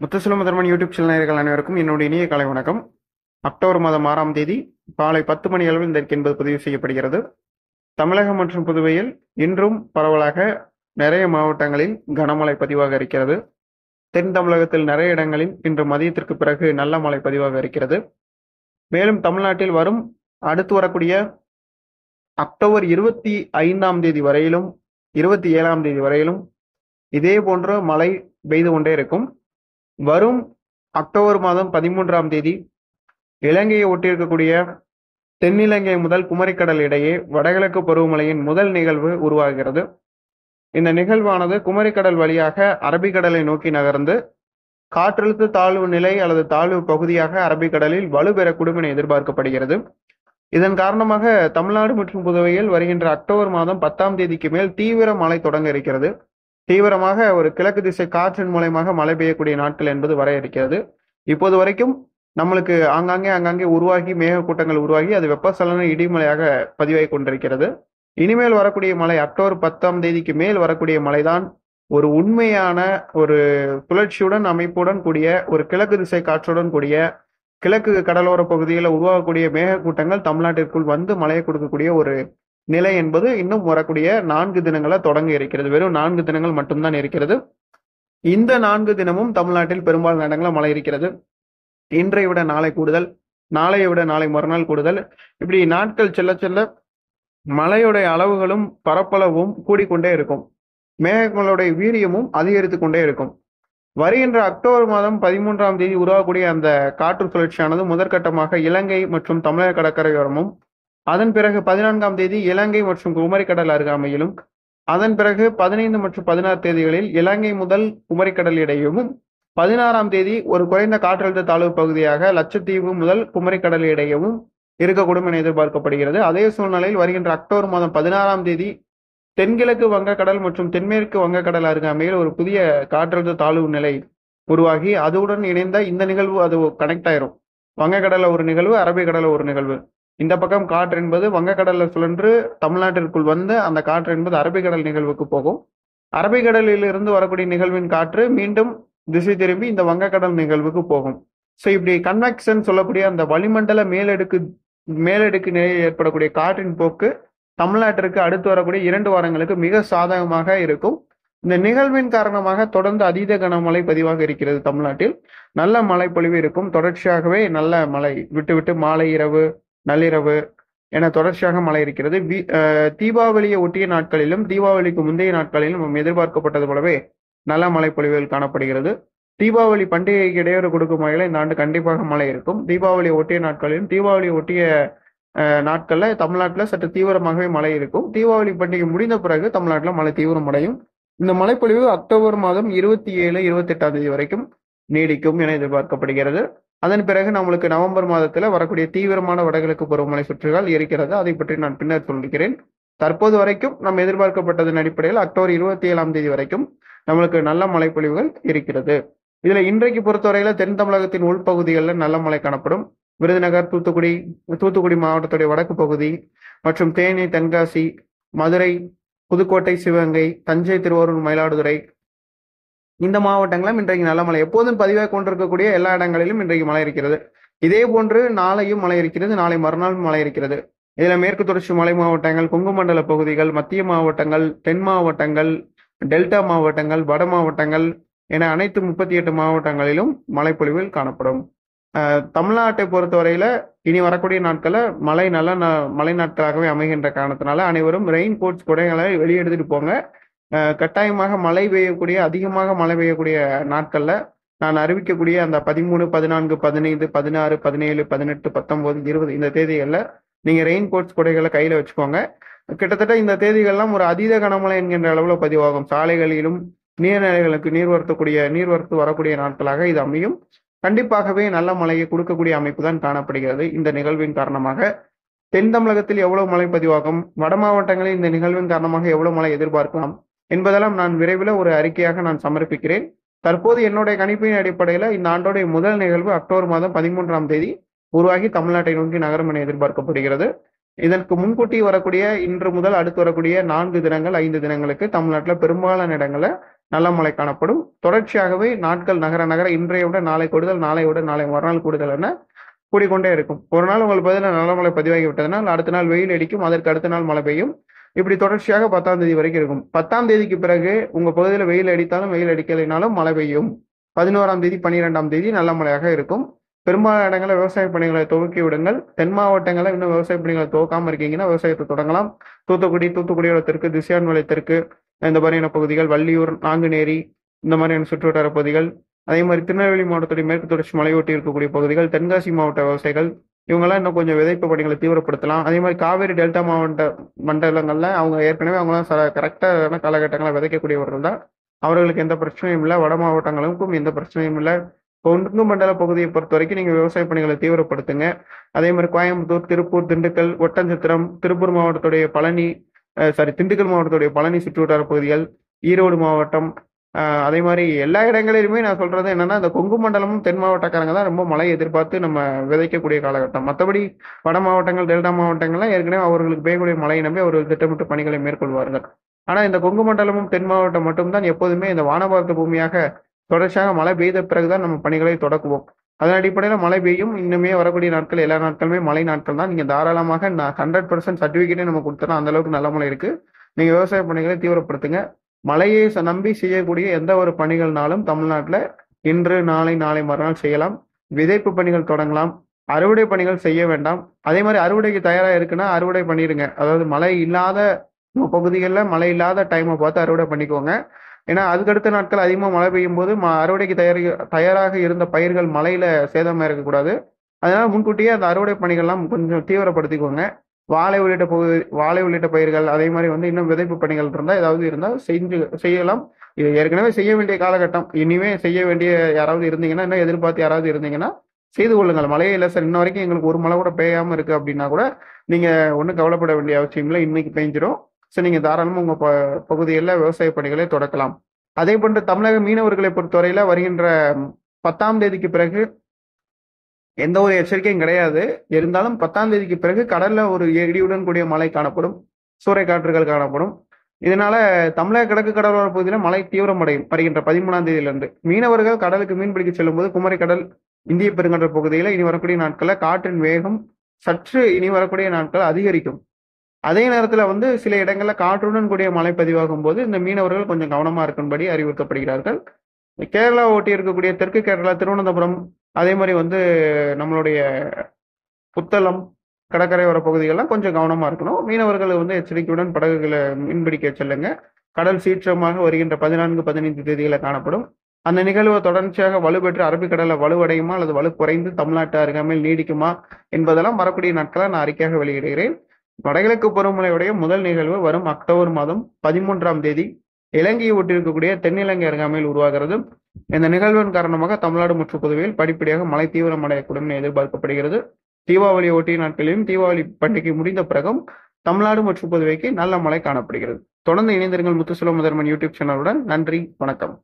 முத்துசுலம் முதன்மன் YouTube channel நேயர்கள் அனைவருக்கும் என்னுடைய இனிய காலை வணக்கம். அக்டோபர் மாதம் 6ஆம் தேதி காலை 10 மணி அளவில் இந்த என்பது பதிவு செய்யப்படுகிறது. தமிழகம் மற்றும் புதுவையில் இன்றும் பரவலாக நிறைய மாவட்டங்களில் கனமழை பதிவாக இருக்கிறது. தென் தமிழகத்தில் நிறைய இடங்களில் இன்று மதியத்திற்கு பிறகு நல்ல மழை பதிவாக இருக்கிறது. மேலும் தமிழ்நாட்டில் அடுத்து வரக்கூடிய அக்டோபர் 25ஆம் தேதி வரையிலும் 27ஆம் தேதி வரையிலும் இதே போன்ற மழை பெய்து கொண்டே இருக்கும். வரும் அக்டோபர் மாதம் 13ஆம் தேதி இலங்கையை ஒட்டியிருக்கக்கூடிய தென்னிலங்கை முதல் குமரிக்கடல் இடையே வடகிழக்கு பருவமழையின் முதல் நிகழ்வு உருவாகிறது. இந்த நிகழ்வானது குமரிக்கடல் வழியாக அரபிக்கடலை நோக்கி நகர்ந்து காற்றழுத்த தாழ்வு நிலை அல்லது தாழ்வு பகுதியாக அரபிக்கடலில் வலுப்பெறக்கூடும் என எதிர்பார்க்கப்படுகிறது. இதன் காரணமாக தமிழ்நாடு மற்றும் புதுவையில் வருகின்ற அக்டோபர் மாதம் 10ஆம் தேதிக்கு மேல் தீவிர மழை தொடங்க இருக்கிறது. தீவிரமாக ஒரு கிழக்கு திசை காற்றின் மூலமாக மழை பெய்யக்கூடிய நாட்கள் என்பது வர இருக்கிறது. இப்போது வரைக்கும் நம்மளுக்கு ஆங்காங்கே உருவாகி மேகக்கூட்டங்கள் உருவாகி அது வெப்பசலன இடிமலையாக பதிவாகி கொண்டிருக்கிறது. இனிமேல் வரக்கூடிய மழை அக்டோபர் 10ஆம் தேதிக்கு மேல் வரக்கூடிய மழைதான் ஒரு உண்மையான ஒரு சுழற்சியுடன் அமைப்புடன் கூடிய ஒரு கிழக்கு திசை காற்றுடன் கூடிய கிழக்கு கடலோர பகுதியில் உருவாகக்கூடிய மேகக்கூட்டங்கள் தமிழ்நாட்டிற்குள் வந்து மழையை கொடுக்கக்கூடிய ஒரு நிலை என்பது இன்னும் வரக்கூடிய 4 தினங்கள தொடங்க இருக்கிறது. வெறும் 4 தினங்கள் மட்டும்தான் இருக்கிறது. இந்த 4 தினமும் தமிழ்நாட்டில் பெரும்பாலான இடங்களில் மழை இருக்கிறது. இன்றை விட நாளை கூடுதல், நாளையை விட நாளை மறுநாள் கூடுதல், இப்படி நாட்கள் செல்ல செல்ல மழையுடைய அளவுகளும் பரப்பளவும் கூடிக்கொண்டே இருக்கும். மேகங்களுடைய வீரியமும் அதிகரித்து கொண்டே இருக்கும். வருகின்ற அக்டோபர் மாதம் 13ஆம் தேதி உருவாகக்கூடிய அந்த காற்று சுழற்சியானது முதற்கட்டமாக இலங்கை மற்றும் தமிழக கடற்கரையோரமும், அதன் பிறகு 14ஆம் தேதி இலங்கை மற்றும் குமரிக்கடல் அருகாமையிலும், அதன் பிறகு 15 மற்றும் 16 தேதிகளில் இலங்கை முதல் குமரிக்கடல் இடையவும், 16ஆம் தேதி ஒரு குறைந்த காற்றழுத்த தாழ்வு பகுதியாக லட்சத்தீவு முதல் குமரிக்கடல் இடையவும் இருக்கக்கூடும் என எதிர்பார்க்கப்படுகிறது. அதே சூழ்நிலையில் வருகின்ற அக்டோபர் மாதம் 16ஆம் தேதி தென்கிழக்கு வங்கக்கடல் மற்றும் தென்மேற்கு வங்கக்கடல் அருகாமையில் ஒரு புதிய காற்றழுத்த தாழ்வு நிலை உருவாகி அதுடன் இணைந்த இந்த நிகழ்வு அது கனெக்ட் ஆயிரும். வங்கக்கடல்ல ஒரு நிகழ்வு, அரபிக்கடல்ல ஒரு நிகழ்வு. இந்த பக்கம் காற்று என்பது வங்கக்கடல்ல சுழன்று தமிழ்நாட்டிற்குள் வந்து அந்த காற்று என்பது அரபிக்கடல் நிகழ்வுக்கு போகும். அரபிக்கடலில் இருந்து வரக்கூடிய நிகழ்வின் காற்று மீண்டும் திசை திரும்பி இந்த வங்கக்கடல் நிகழ்வுக்கு போகும். ஸோ இப்படி கன்வெக்ஷன் சொல்லக்கூடிய அந்த வளிமண்டல மேலடுக்கு நிலையில் ஏற்படக்கூடிய காற்றின் போக்கு தமிழ்நாட்டிற்கு அடுத்து வரக்கூடிய 2 வாரங்களுக்கு மிக சாதகமாக இருக்கும். இந்த நிகழ்வின் காரணமாக தொடர்ந்து அதீத கனமழை பதிவாக இருக்கிறது. தமிழ்நாட்டில் நல்ல மழை பொழிவு இருக்கும். தொடர்ச்சியாகவே நல்ல மழை விட்டு விட்டு மாலை இரவு நள்ளிரவு என தொடர்ச்சியாக மழை இருக்கிறது. தீபாவளியை ஒட்டிய நாட்களிலும் தீபாவளிக்கு முந்தைய நாட்களிலும் நம்ம எதிர்பார்க்கப்பட்டது போலவே நல்ல மழை பொழிவுகள் காணப்படுகிறது. தீபாவளி பண்டிகைக்கு இடையூறு கொடுக்கும் வகையில் இந்த ஆண்டு கண்டிப்பாக மழை இருக்கும். தீபாவளியை ஒட்டிய நாட்களிலும் தீபாவளியை ஒட்டிய நாட்கள்ல தமிழ்நாட்டில் சற்று தீவிரமாகவே மழை இருக்கும். தீபாவளி பண்டிகை முடிந்த பிறகு தமிழ்நாட்டில் மழை தீவிரமடையும். இந்த மழைப்பொழிவு அக்டோபர் மாதம் 27, 28ஆம் தேதி வரைக்கும் நீடிக்கும் என எதிர்பார்க்கப்படுகிறது. அதன் பிறகு நம்மளுக்கு நவம்பர் மாதத்துல வரக்கூடிய தீவிரமான வடகிழக்கு பருவமழை சுற்றுகள் இருக்கிறது. அதை பற்றி நான் பின்னர் சொல்கிறேன். தற்போது வரைக்கும் நம்ம எதிர்பார்க்கப்பட்டதன் அடிப்படையில் அக்டோபர் 27ஆம் தேதி வரைக்கும் நம்மளுக்கு நல்ல மழைப்பொழிவுகள் இருக்கிறது. இதுல இன்றைக்கு பொறுத்தவரையில தென் தமிழகத்தின் உள்பகுதிகளில் நல்ல மழை காணப்படும். விருதுநகர், தூத்துக்குடி மாவட்டத்துடைய வடக்கு பகுதி மற்றும் தேனி, தென்காசி, மதுரை, புதுக்கோட்டை, சிவகங்கை, தஞ்சை, திருவாரூர், மயிலாடுதுறை இந்த மாவட்டங்களும் இன்றைக்கு நல்ல மழை எப்போதும் பதிவாக கொண்டிருக்கக்கூடிய எல்லா இடங்களிலும் இன்றைக்கு மழை இருக்கிறது. இதே போன்று நாளையும் மழை இருக்கிறது. நாளை மறுநாள் மழை இருக்கிறது. இதுல மேற்கு தொடர்ச்சி மலை மாவட்டங்கள், கொங்கு மண்டல பகுதிகள், மத்திய மாவட்டங்கள், தென் மாவட்டங்கள், டெல்டா மாவட்டங்கள், வட மாவட்டங்கள் என அனைத்து 38 மாவட்டங்களிலும் மழைப்பொழிவில் காணப்படும். தமிழ்நாட்டை பொறுத்தவரையில இனி வரக்கூடிய நாட்கள்ல மழை நாட்களாகவே அமைகின்ற காரணத்தினால அனைவரும் ரெயின் கோட்ஸ் குடைகளை வெளியே எடுத்துட்டு போங்க. கட்டாயமாக அதிகமாக மழை பெய்யக்கூடிய நாட்கள்ல நான் அறிவிக்கக்கூடிய அந்த 13, 14, 15, 16, 17, 18, 19, 20 இந்த தேதிகள்ல நீங்க ரெயின் கோட்ஸ் குடைகளை கையில வச்சுக்கோங்க. கிட்டத்தட்ட இந்த தேதிகள்லாம் ஒரு அதீத கனமழை என்கின்ற அளவுல பதிவாகும். சாலைகளிலும் நீர்நிலைகளுக்கு நீர்வரத்து வரக்கூடிய நாட்களாக இது அமையும். கண்டிப்பாகவே நல்ல மழையை கொடுக்கக்கூடிய அமைப்பு தான் காணப்படுகிறது. இந்த நிகழ்வின் காரணமாக தென் தமிழகத்தில் எவ்வளவு மழை பதிவாகும், வட மாவட்டங்களில் இந்த நிகழ்வின் காரணமாக எவ்வளவு மழை எதிர்பார்க்கலாம் என்பதெல்லாம் நான் விரைவில் ஒரு அறிக்கையாக நான் சமர்ப்பிக்கிறேன். தற்போது என்னுடைய கணிப்பின் அடிப்படையில் இந்த ஆண்டோடைய முதல் நிகழ்வு அக்டோபர் மாதம் 13ஆம் தேதி உருவாகி தமிழ்நாட்டை நோக்கி நகரும் என எதிர்பார்க்கப்படுகிறது. இதற்கு முன்கூட்டி வரக்கூடிய இன்று முதல் அடுத்து வரக்கூடிய 4 தினங்கள் 5 தினங்களுக்கு தமிழ்நாட்டில் பெரும்பாலான இடங்களில் நல்ல மழை காணப்படும். தொடர்ச்சியாகவே நாட்கள் நகர நகர இன்றைய விட நாளை கூடுதல், நாளை விட நாளை மறுநாள் கூடுதல் என கூடிக்கொண்டே இருக்கும். ஒரு நாள் உங்களுக்கு பதிலாக நல்ல மழை பதிவாகி விட்டதனால் அடுத்த நாள் வெயில் அடிக்கும், அதற்கு அடுத்த நாள் மழை பெய்யும். இப்படி தொடர்ச்சியாக 10ஆம் தேதி வரைக்கும் இருக்கும். 10ஆம் தேதிக்கு பிறகு உங்க பகுதியில் வெயில் அடித்தாலும் வெயில் அடிக்கலைனாலும் மழை பெய்யும். 11ஆம் தேதி 12ஆம் தேதி நல்ல மழையாக இருக்கும். பெரும்பாலான இடங்களில் விவசாய பணிகளை துவக்கி விடுங்கள். தென் மாவட்டங்களில் இன்னும் விவசாய பணிகளை துவக்காம இருக்கீங்கன்னா விவசாயத்தை தொடங்கலாம். தூத்துக்குடியோட தெற்கு, திசையான்மலை தெற்கு, இந்த மாதிரியான பகுதிகள், வள்ளியூர், நாங்குநேரி, இந்த மாதிரியான சுற்றுவட்டார பகுதிகள், அதே மாதிரி திருநெல்வேலி மாவட்டத்துடைய மேற்கு தொடர்ச்சி மலையொட்டி இருக்கக்கூடிய பகுதிகள், தென்காசி மாவட்ட விவசாயிகள் இவங்கெல்லாம் இன்னும் கொஞ்சம் விதைப்பு பணிகளை தீவிரப்படுத்தலாம். அதே மாதிரி காவேரி டெல்டா மாவட்ட மண்டலங்கள்ல அவங்க ஏற்கனவே அவங்களாம் கரெக்டான காலகட்டங்களை விதைக்கக்கூடியவர்கள் தான். அவர்களுக்கு எந்த பிரச்சனையும் இல்லை. வட மாவட்டங்களுக்கும் எந்த பிரச்சனையும் இல்லை. கொங்கு மண்டல பகுதியை பொறுத்த வரைக்கும் நீங்க விவசாய பணிகளை தீவிரப்படுத்துங்க. அதே மாதிரி கோயம்புத்தூர், திருப்பூர், திண்டுக்கல், ஒட்டன்சத்திரம், திருப்பூர் மாவட்டத்துடைய பழனி, திண்டுக்கல் மாவட்டத்துடைய பழனி சுற்றுவட்டார பகுதிகள், ஈரோடு மாவட்டம், அதே மாதிரி எல்லா இடங்களிலுமே நான் சொல்றது என்னன்னா, இந்த கொங்கு மண்டலமும் தென் மாவட்டக்காரங்க தான் ரொம்ப மழை எதிர்பார்த்து நம்ம விதைக்கக்கூடிய காலகட்டம். மற்றபடி வட மாவட்டங்கள், டெல்டா மாவட்டங்கள்லாம் ஏற்கனவே அவர்களுக்கு பெய்யக்கூடிய மழையை நம்பி அவர்கள் திட்டமிட்டு பணிகளை மேற்கொள்வார்கள். ஆனா இந்த கொங்கு மண்டலமும் தென் மாவட்டம் மட்டும்தான் எப்போதுமே இந்த வானபாரத பூமியாக தொடர்ச்சியாக மழை பெய்த பிறகுதான் நம்ம பணிகளை தொடக்குவோம். அதன் அடிப்படையில் மழை பெய்யும். இன்னுமே வரக்கூடிய நாட்கள் எல்லா நாட்களுமே மழை நாட்கள் தான். நீங்க தாராளமாக 100% சர்டிபிகேட்டே நம்ம கொடுத்துறோம். அந்த அளவுக்கு நல்ல மழை இருக்கு. நீங்க விவசாய பணிகளை தீவிரப்படுத்துங்க. மழையை நம்பி செய்யக்கூடிய எந்த ஒரு பணிகள்னாலும் தமிழ்நாட்டில் இன்று, நாளை, நாளை மறுநாள் செய்யலாம். விதைப்பு பணிகள் தொடங்கலாம். அறுவடை பணிகள் செய்ய வேண்டாம். அதே மாதிரி அறுவடைக்கு தயாராக இருக்குன்னா அறுவடை பண்ணிடுங்க. அதாவது மழை இல்லாத பகுதிகளில் மழை இல்லாத டைமை பார்த்து அறுவடை பண்ணிக்கோங்க. ஏன்னா அதுக்கடுத்த நாட்கள் அதிகமாக மழை பெய்யும் போது அறுவடைக்கு தயாராக இருந்த பயிர்கள் மழையில சேதமாக இருக்கக்கூடாது. அதனால முன்கூட்டியே அந்த அறுவடை பணிகள்லாம் கொஞ்சம் தீவிரப்படுத்திக்கோங்க. வாழை உள்ளிட்ட பயிர்கள், அதே மாதிரி இன்னும் விதைப்பு பணிகள் இருந்தால் செய்யலாம். இது ஏற்கனவே செய்ய வேண்டிய காலகட்டம். இனிமே செய்ய வேண்டிய யாராவது இருந்தீங்கன்னா, இன்னும் எதிர்பார்த்து யாராவது இருந்தீங்கன்னா செய்து கொள்ளுங்கள். மழையே இல்லை சார், இன்ன வரைக்கும் எங்களுக்கு ஒரு மழை கூட பெய்யாம இருக்கு அப்படின்னா கூட நீங்க ஒன்றும் கவலைப்பட வேண்டிய அவசியம் இல்லை. இன்னைக்கு பெஞ்சிடும். ஸோ நீங்க தாராளமாக உங்க பகுதியில் விவசாய பணிகளை தொடக்கலாம். அதே போன்று தமிழக மீனவர்களை பொறுத்தவரையில வருகின்ற 10ஆம் தேதிக்கு பிறகு எந்த ஒரு எச்சரிக்கையும் கிடையாது. இருந்தாலும் 10ஆம் தேதிக்கு பிறகு கடல்ல ஒரு இடியுடன் கூடிய மழை காணப்படும், சூறைக்காற்றுகள் காணப்படும். இதனால தமிழக கிழக்கு கடலோர பகுதியில் மழை தீவிரமடையும் வருகின்ற 13ஆம் தேதியிலிருந்து. மீனவர்கள் கடலுக்கு மீன்பிடிக்க செல்லும் போது குமரி கடல், இந்திய பெருங்கடல் பகுதியில் இனி வரக்கூடிய நாட்களில் காற்றின் வேகம் சற்று இனி வரக்கூடிய நாட்கள் அதிகரிக்கும். அதே நேரத்தில் சில இடங்கள்ல காற்றுடன் கூடிய மழை பதிவாகும் போது இந்த மீனவர்கள் கொஞ்சம் கவனமா இருக்கும்படி அறிவுறுத்தப்படுகிறார்கள். கேரளா ஒட்டி இருக்கக்கூடிய தெற்கு கேரளா, திருவனந்தபுரம், அதே மாதிரி நம்மளுடைய புத்தளம், கடற்கரையோர பகுதிகள்லாம் கொஞ்சம் கவனமா இருக்கணும். மீனவர்கள் எச்சரிக்கையுடன் படகுகளை மீன்பிடிக்க செல்லுங்க. கடல் சீற்றமாக வருகின்ற 14, 15 தேதிகளை காணப்படும். அந்த நிகழ்வு தொடர்ச்சியாக வலுப்பெற்று அரபிக்கடலை வலுவடையுமா அல்லது வலு குறைந்து தமிழ்நாட்டு அருகாமையில் நீடிக்குமா என்பதெல்லாம் வரக்கூடிய நாட்களை நான் அறிக்கையாக வெளியிடுகிறேன். வடகிழக்கு பருவமழையுடைய முதல் நிகழ்வு வரும் அக்டோபர் மாதம் 13ஆம் தேதி இலங்கையை ஒட்டியிருக்கக்கூடிய தென்னிலங்கை அருகாமையில் உருவாகிறது. இந்த நிகழ்வின் காரணமாக தமிழ்நாடு மற்றும் புதுவையில் படிப்படியாக மழை தீவிரமடையக்கூடும் என எதிர்பார்க்கப்படுகிறது. தீபாவளியை ஒட்டிய நாட்களிலும் தீபாவளி பண்டிகை முடிந்த பிறகும் தமிழ்நாடு மற்றும் புதுவைக்கு நல்ல மழை காணப்படுகிறது. தொடர்ந்து இணைந்திருங்கள் முத்துசுல முதன்மன் யூடியூப் சேனலுடன். நன்றி, வணக்கம்.